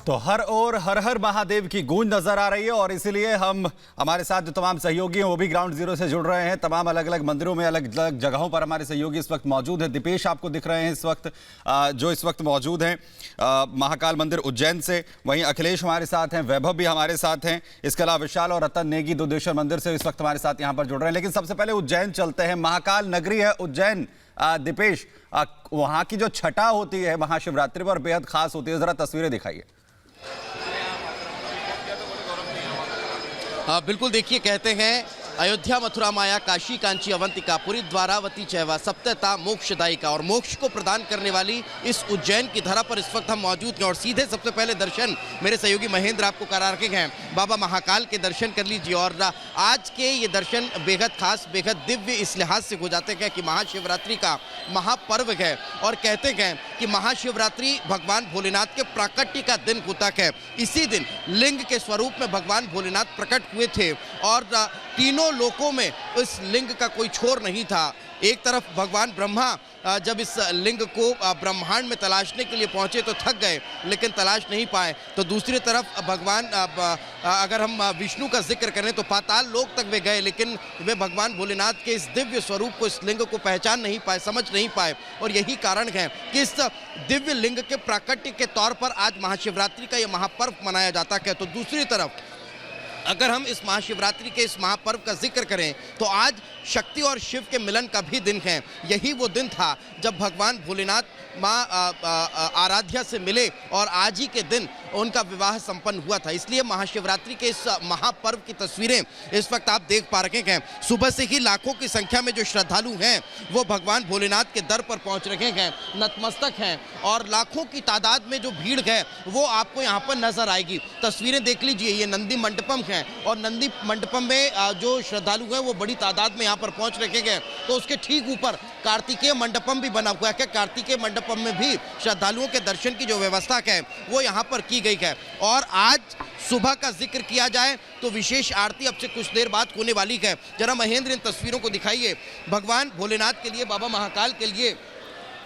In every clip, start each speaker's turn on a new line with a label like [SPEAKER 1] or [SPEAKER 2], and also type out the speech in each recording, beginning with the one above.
[SPEAKER 1] तो हर ओर हर हर महादेव की गूंज नजर आ रही है और इसीलिए हमारे साथ जो तमाम सहयोगी हैं वो भी ग्राउंड जीरो से जुड़ रहे हैं। तमाम अलग अलग मंदिरों में अलग अलग जगहों पर हमारे सहयोगी इस वक्त मौजूद हैं। दीपेश आपको दिख रहे हैं इस वक्त, जो इस वक्त मौजूद हैं महाकाल मंदिर उज्जैन से। वहीं अखिलेश हमारे साथ हैं, वैभव भी हमारे साथ हैं, इसके अलावा विशाल और रतन नेगी दुधेश्वर मंदिर से इस वक्त हमारे साथ यहाँ पर जुड़ रहे हैं। लेकिन सबसे पहले उज्जैन चलते हैं, महाकाल नगरी है उज्जैन। दीपेश, वहाँ की जो छटा होती है महाशिवरात्रि पर बेहद खास होती है, जरा तस्वीरें दिखाइए।
[SPEAKER 2] बिल्कुल, देखिए, कहते हैं अयोध्या मथुरा माया काशी कांची अवंतिका पुरी द्वारावती चैवा सप्तता मोक्षदायिका, और मोक्ष को प्रदान करने वाली इस उज्जैन की धरा पर इस वक्त हम मौजूद हैं। और सीधे सबसे पहले दर्शन मेरे सहयोगी महेंद्र आपको करा रखे हैं, बाबा महाकाल के दर्शन कर लीजिए। और आज के ये दर्शन बेहद खास, बेहद दिव्य इस लिहाज से हो जाते हैं कि महाशिवरात्रि का महापर्व है। और कहते हैं कि महाशिवरात्रि भगवान भोलेनाथ के प्राकट्य का दिन होता है। इसी दिन लिंग के स्वरूप में भगवान भोलेनाथ प्रकट हुए थे और तीनों लोकों में इस लिंग का कोई छोर नहीं था। एक तरफ भगवान ब्रह्मा जब इस लिंग को ब्रह्मांड में तलाशने के लिए पहुंचे तो थक गए, लेकिन तलाश नहीं पाए। तो दूसरी तरफ भगवान, अगर हम विष्णु का जिक्र करें तो पाताल लोक तक वे गए, लेकिन वे भगवान भोलेनाथ के इस दिव्य स्वरूप को, इस लिंग को पहचान नहीं पाए, समझ नहीं पाए। और यही कारण है कि इस दिव्य लिंग के प्राकट्य के तौर पर आज महाशिवरात्रि का यह महापर्व मनाया जाता है। तो दूसरी तरफ अगर हम इस महाशिवरात्रि के इस महापर्व का जिक्र करें तो आज शक्ति और शिव के मिलन का भी दिन है। यही वो दिन था जब भगवान भोलेनाथ माँ आराध्या से मिले और आज ही के दिन उनका विवाह संपन्न हुआ था। इसलिए महाशिवरात्रि के इस महापर्व की तस्वीरें इस वक्त आप देख पा रहे हैं। सुबह से ही लाखों की संख्या में जो श्रद्धालु हैं वो भगवान भोलेनाथ के दर पर पहुंच रहे हैं, नतमस्तक हैं, और लाखों की तादाद में जो भीड़ है वो आपको यहाँ पर नजर आएगी। तस्वीरें देख लीजिए, ये नंदी मंडपम है और नंदी मंडपम में जो श्रद्धालु हैं वो बड़ी तादाद में यहाँ पर पहुंच रखे हैं। तो उसके ठीक ऊपर कार्तिकेय मंडपम भी बना हुआ है। कार्तिकेय मंडपम में भी श्रद्धालुओं के दर्शन की जो व्यवस्था है वो यहाँ पर की गई है। और आज सुबह का जिक्र किया जाए तो विशेष आरती अब से कुछ देर बाद होने वाली है। जरा महेंद्र इन तस्वीरों को दिखाइए। भगवान भोलेनाथ के लिए, बाबा महाकाल के लिए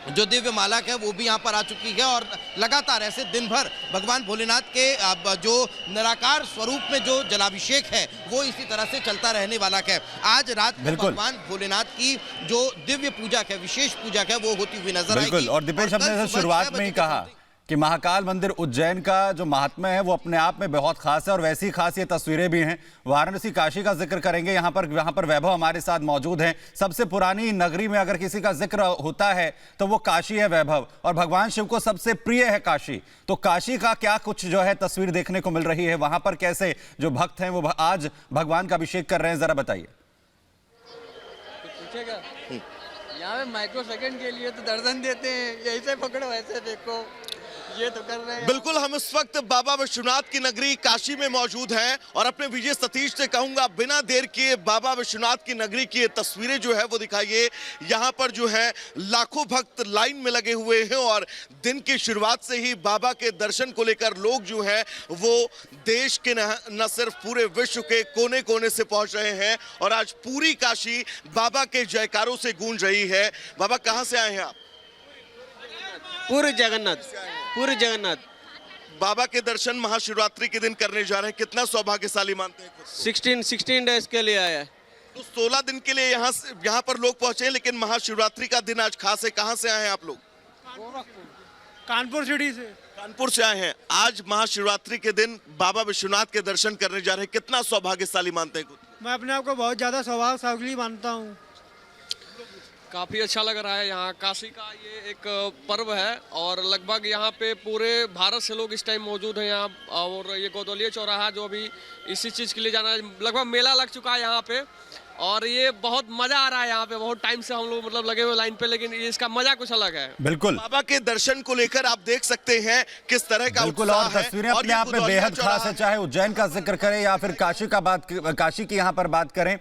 [SPEAKER 2] जो दिव्य माला है वो भी यहाँ पर आ चुकी है। और लगातार ऐसे दिन भर भगवान भोलेनाथ के जो निराकार स्वरूप में जो जलाभिषेक है वो इसी तरह से चलता रहने वाला है। आज रात भगवान भोलेनाथ की जो दिव्य पूजा है, विशेष पूजा है, वो होती हुई नजर आएगी।
[SPEAKER 1] और दीपेश, हमने शुरुआत में ही कहा कि महाकाल मंदिर उज्जैन का जो महात्म्य है वो अपने आप में बहुत खास है और वैसी खास ये तस्वीरें भी हैं। वाराणसी काशी का जिक्र करेंगे, यहाँ पर वैभव हमारे साथ मौजूद हैं। सबसे पुरानी नगरी में अगर किसी का जिक्र होता है तो वो काशी है वैभव, और भगवान शिव को सबसे प्रिय है काशी। तो काशी का क्या कुछ जो है तस्वीर देखने को मिल रही है, वहां पर कैसे जो भक्त हैं वो आज भगवान का अभिषेक कर रहे हैं, जरा बताइए।
[SPEAKER 3] यहाँ पे माइक्रो सेकंड के लिए तो दर्शन देते हैं, यही से पकड़ो ऐसे देखो, ये तो कर रहे हैं।
[SPEAKER 2] बिल्कुल, हम इस वक्त बाबा विश्वनाथ की नगरी काशी में मौजूद हैं और अपने विजय सतीश से कहूंगा बिना देर किए बाबा विश्वनाथ की नगरी की तस्वीरें जो है वो दिखाइए। यहाँ पर जो है लाखों भक्त लाइन में लगे हुए हैं और दिन की शुरुआत से ही बाबा के दर्शन को लेकर लोग जो है वो देश के न सिर्फ पूरे विश्व के कोने कोने से पहुंच रहे हैं। और आज पूरी काशी बाबा के जयकारों से गूंज रही है। बाबा, कहाँ से आए हैं आप?
[SPEAKER 3] पूरे जगन्नाथ
[SPEAKER 2] बाबा के दर्शन महाशिवरात्रि के दिन करने जा रहे हैं, कितना सौभाग्यशाली मानते हैं खुद?
[SPEAKER 3] 16 डेज के लिए आया है।
[SPEAKER 2] तो 16 दिन के लिए यहाँ पर लोग पहुंचे, लेकिन महाशिवरात्रि का दिन आज खास है। कहाँ से आए हैं आप लोग?
[SPEAKER 4] कानपुर सिटी से।
[SPEAKER 2] कानपुर से आए हैं। आज महाशिवरात्रि के दिन बाबा विश्वनाथ के दर्शन करने जा रहे हैं, कितना सौभाग्यशाली मानते हैं खुद?
[SPEAKER 4] मैं अपने आप को बहुत ज्यादा सौभाग्यशाली मानता हूँ।
[SPEAKER 5] काफ़ी अच्छा लग रहा है। यहाँ काशी का ये एक पर्व है और लगभग यहाँ पे पूरे भारत से लोग इस टाइम मौजूद हैं यहाँ। और ये गोदौलिया चौराहा जो अभी इसी चीज़ के लिए जाना है, लगभग मेला लग चुका है यहाँ पे और ये बहुत मजा आ रहा है। यहाँ पे बहुत टाइम से हम लोग मतलब लगे हुए लाइन पे, लेकिन इसका मजा कुछ अलग है।
[SPEAKER 1] बिल्कुल,
[SPEAKER 2] बाबा के दर्शन को लेकर आप देख सकते हैं किस तरह का
[SPEAKER 1] बिल्कुल, और तस्वीरें अपने आप में बेहद खास है, चाहे उज्जैन का जिक्र करें या फिर काशी की यहाँ पर बात करें।